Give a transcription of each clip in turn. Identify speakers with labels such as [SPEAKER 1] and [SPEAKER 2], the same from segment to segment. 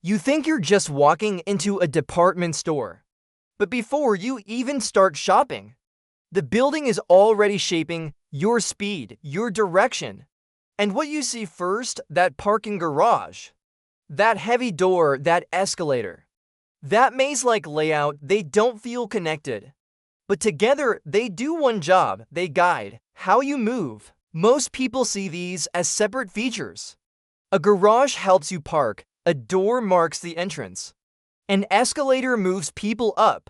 [SPEAKER 1] You think you're just walking into a department store, but before you even start shopping, the building is already shaping your speed, your direction. And what you see first, that parking garage, that heavy door, that escalator, that maze-like layout, they don't feel connected. But together, they do one job: they guide how you move. Most people see these as separate features. A garage helps you park, a door marks the entrance. An escalator moves people up.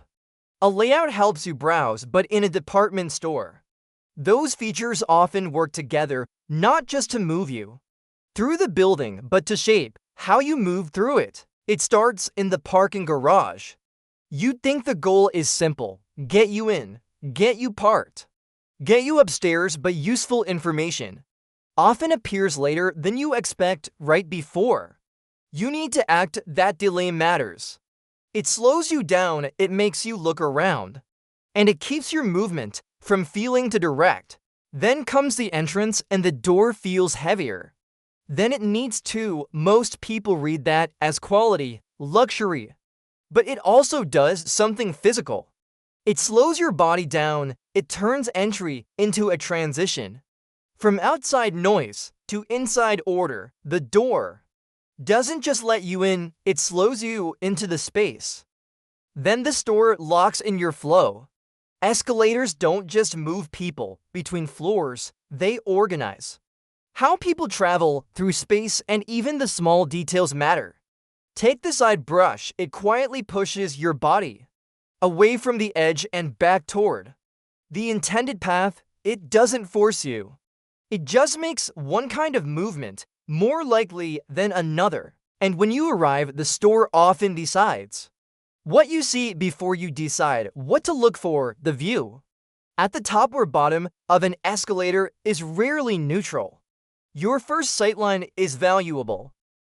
[SPEAKER 1] A layout helps you browse, but in a department store, those features often work together, not just to move you through the building, but to shape how you move through it. It starts in the parking garage. You'd think the goal is simple: get you in, get you parked, get you upstairs, but useful information often appears later than you expect right before. You need to act. That delay matters. It slows you down, it makes you look around, and it keeps your movement from feeling too direct. Then comes the entrance, and the door feels heavier than it needs to. Most people read that as quality, luxury, but it also does something physical. It slows your body down. It turns entry into a transition. From outside noise to inside order, the door doesn't just let you in, it slows you into the space. Then the store locks in your flow. Escalators don't just move people between floors, they organize how people travel through space, and even the small details matter. Take the side brush, it quietly pushes your body away from the edge and back toward the intended path. It doesn't force you. It just makes one kind of movement more likely than another. And when you arrive, the store often decides what you see before you decide what to look for. The view at the top or bottom of an escalator is rarely neutral. Your first sightline is valuable.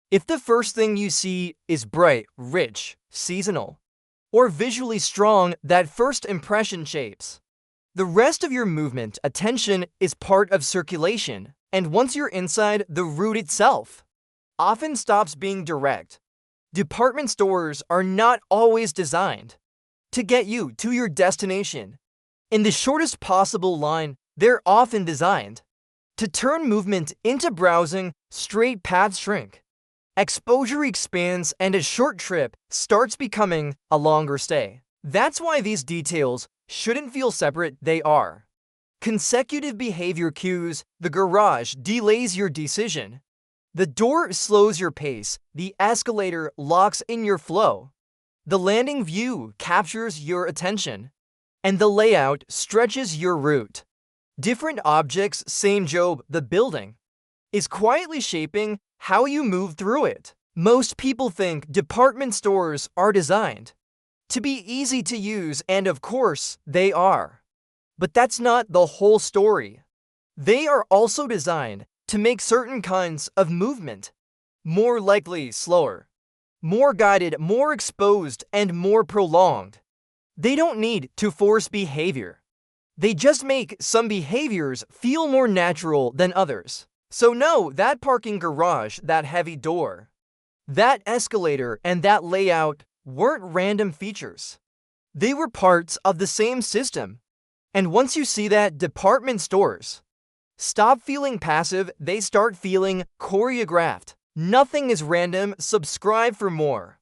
[SPEAKER 1] If the first thing you see is bright, rich, seasonal, or visually strong, that first impression shapes the rest of your movement. Attention is part of circulation, and once you're inside, the route itself often stops being direct. Department stores are not always designed to get you to your destination in the shortest possible line. They're often designed to turn movement into browsing. Straight paths shrink, exposure expands, and a short trip starts becoming a longer stay. That's why these details shouldn't feel separate. They are consecutive behavior cues. The garage delays your decision. The door slows your pace. The escalator locks in your flow. The landing view captures your attention, and the layout stretches your route. Different objects, same job. The building is quietly shaping how you move through it. Most people think department stores are designed to be easy to use, and of course, they are. But that's not the whole story. They are also designed to make certain kinds of movement more likely, slower, more guided, more exposed, and more prolonged. They don't need to force behavior. They just make some behaviors feel more natural than others. So no, that parking garage, that heavy door, that escalator, and that layout weren't random features. They were parts of the same system. And once you see that, department stores stop feeling passive, they start feeling choreographed. Nothing is random. Subscribe for more.